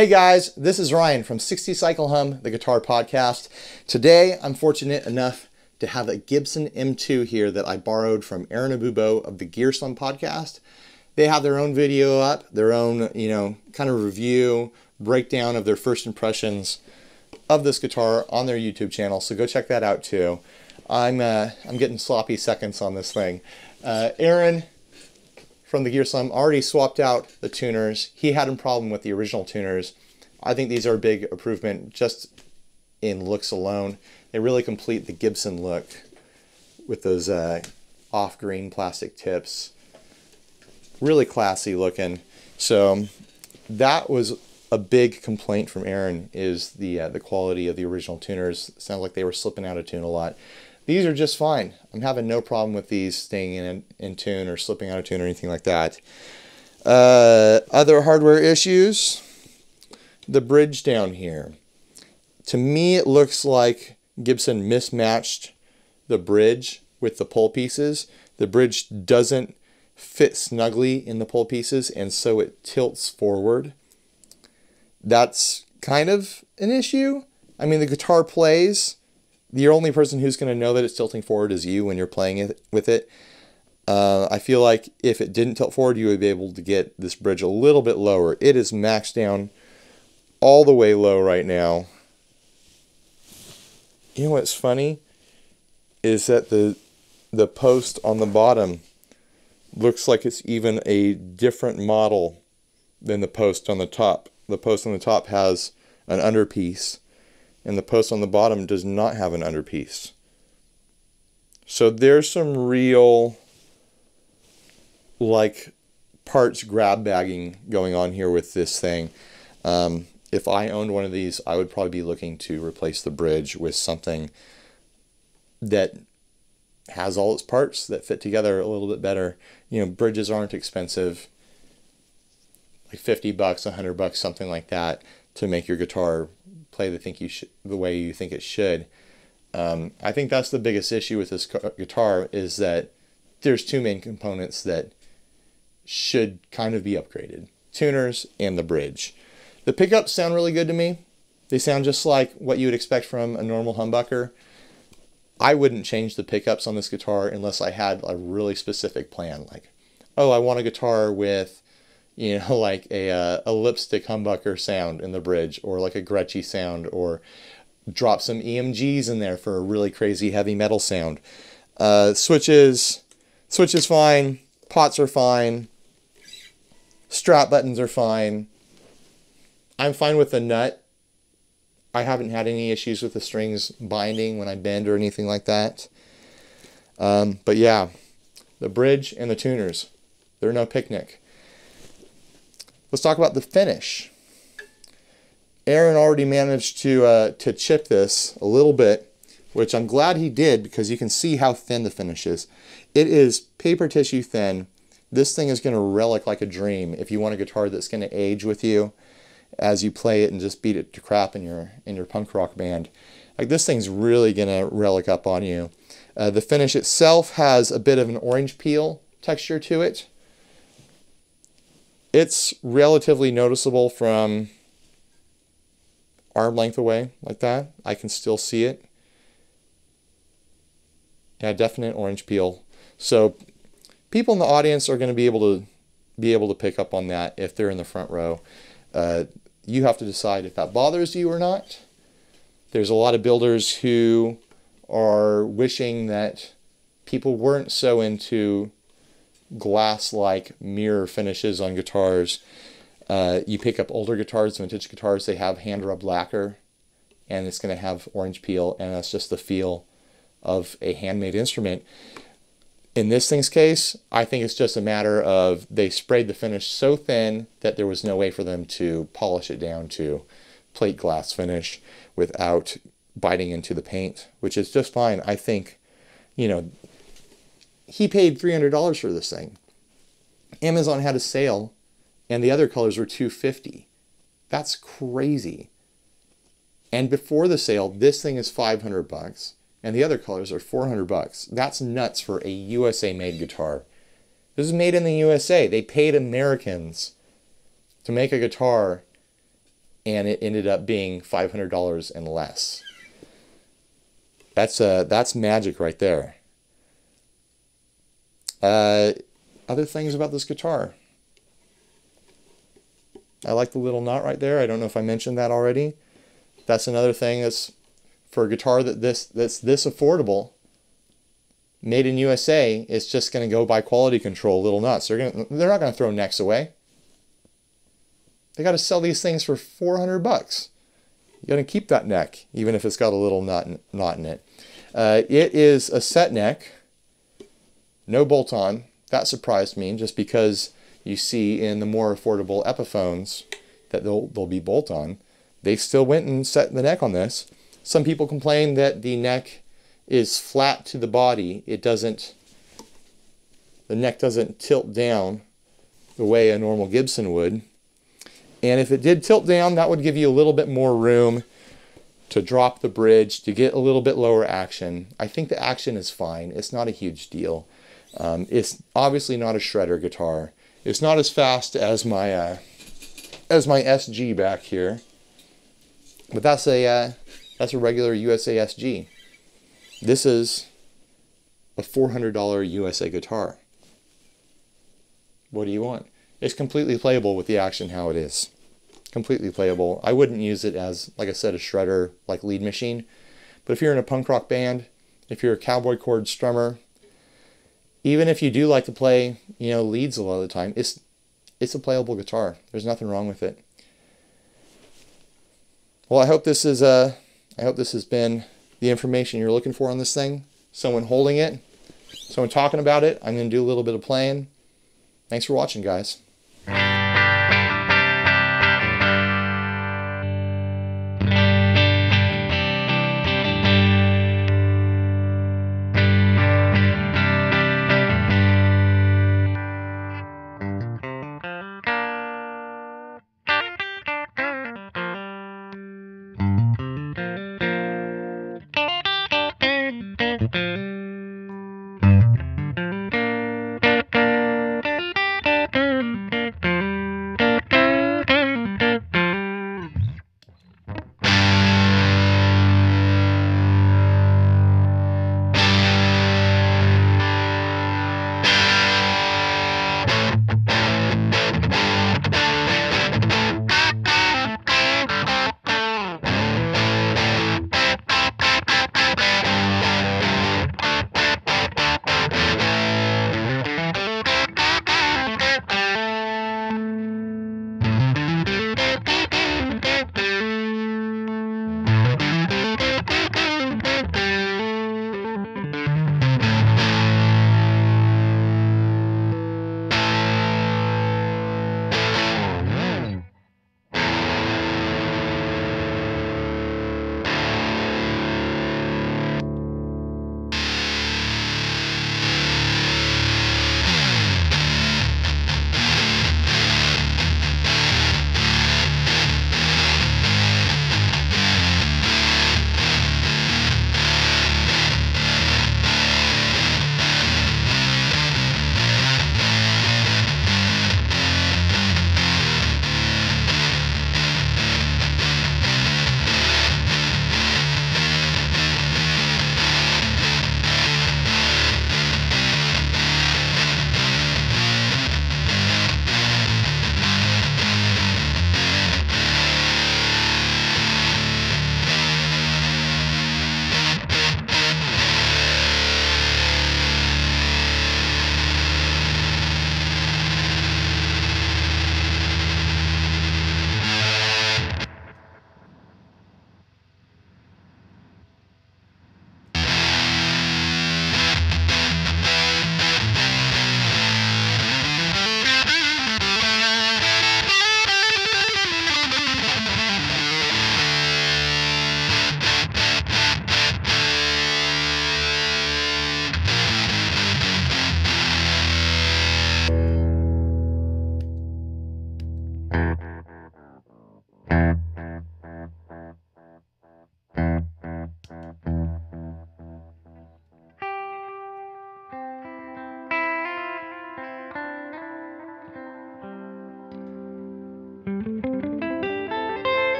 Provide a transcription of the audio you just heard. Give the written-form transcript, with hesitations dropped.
Hey guys, this is Ryan from 60 Cycle Hum, the guitar podcast. Today, I'm fortunate enough to have a Gibson M2 here that I borrowed from Aaron Abubo of the Gear Slum podcast. They have their own video up, their own, kind of review, breakdown of their first impressions of this guitar on their YouTube channel. So go check that out too. I'm getting sloppy seconds on this thing. Aaron from the Gear Slum already swapped out the tuners. He had a problem with the original tuners. I think these are a big improvement just in looks alone. They really complete the Gibson look with those off-green plastic tips. Really classy looking. So that was a big complaint from Aaron, is the quality of the original tuners. It sounds like they were slipping out of tune a lot. These are just fine. I'm having no problem with these staying in tune or slipping out of tune or anything like that. Other hardware issues. The bridge down here. To me, it looks like Gibson mismatched the bridge with the pull pieces. The bridge doesn't fit snugly in the pull pieces, and so it tilts forward. That's kind of an issue. I mean, the guitar plays. The only person who's going to know that it's tilting forward is you when you're playing with it. I feel like if it didn't tilt forward, you would be able to get this bridge a little bit lower. It is maxed down all the way low right now. You know what's funny? Is that the post on the bottom looks like it's even a different model than the post on the top. The post on the top has an underpiece, and the post on the bottom does not have an underpiece. So there's some real, like, parts grab bagging going on here with this thing. If I owned one of these, I would probably be looking to replace the bridge with something that has all its parts that fit together a little bit better. You know, bridges aren't expensive, like $50, $100, something like that, to make your guitar play the way you think it should. I think that's the biggest issue with this guitar, is that there's two main components that should kind of be upgraded: tuners and the bridge. The pickups sound really good to me. They sound just like what you would expect from a normal humbucker. I wouldn't change the pickups on this guitar unless I had a really specific plan, like, oh, I want a guitar with, like a lipstick humbucker sound in the bridge, or like a Gretschy sound, or drop some EMGs in there for a really crazy heavy metal sound. Switches fine, pots are fine, strap buttons are fine. I'm fine with the nut. I haven't had any issues with the strings binding when I bend or anything like that. But yeah, the bridge and the tuners, they're no picnic. Let's talk about the finish. Aaron already managed to chip this a little bit, which I'm glad he did, because you can see how thin the finish is. It is paper tissue thin. This thing is going to relic like a dream if you want a guitar that's going to age with you as you play it and just beat it to crap in your punk rock band. Like, this thing's really going to relic up on you. The finish itself has a bit of an orange peel texture to it. It's relatively noticeable from arm length away, like that. I can still see it. Yeah, definite orange peel. So people in the audience are going to be able to pick up on that if they're in the front row. You have to decide if that bothers you or not. There's a lot of builders who are wishing that people weren't so into glass-like mirror finishes on guitars. You pick up older guitars, vintage guitars, they have hand-rubbed lacquer, and it's going to have orange peel, and that's just the feel of a handmade instrument. In this thing's case, I think it's just a matter of they sprayed the finish so thin that there was no way for them to polish it down to plate glass finish without biting into the paint, which is just fine. I think, he paid $300 for this thing. Amazon had a sale, and the other colors were $250. That's crazy. And before the sale, this thing is $500. And the other colors are $400. That's nuts for a USA made guitar. This is made in the USA. They paid Americans to make a guitar and it ended up being $500 and less. That's magic right there. Other things about this guitar. I like the little knot right there. I don't know if I mentioned that already. That's another thing that's for a guitar that's this affordable, made in USA. It's just going to go by quality control, little nuts. They're not going to throw necks away. They got to sell these things for $400. You got to keep that neck, even if it's got a little knot in it. It is a set neck, no bolt-on. That surprised me, just because you see in the more affordable Epiphones that they'll be bolt-on. They still went and set the neck on this. Some people complain that the neck is flat to the body. The neck doesn't tilt down the way a normal Gibson would. And if it did tilt down, that would give you a little bit more room to drop the bridge, to get a little bit lower action. I think the action is fine. It's not a huge deal. It's obviously not a shredder guitar. It's not as fast as my SG back here, but that's a regular USA SG. This is a $400 USA guitar. What do you want? It's completely playable with the action how it is. Completely playable. I wouldn't use it as, like I said, a shredder, like lead machine. But if you're in a punk rock band, if you're a cowboy chord strummer, even if you do like to play, leads a lot of the time, it's a playable guitar. There's nothing wrong with it. Well, I hope this has been the information you're looking for on this thing. Someone holding it, someone talking about it. I'm going to do a little bit of playing. Thanks for watching, guys.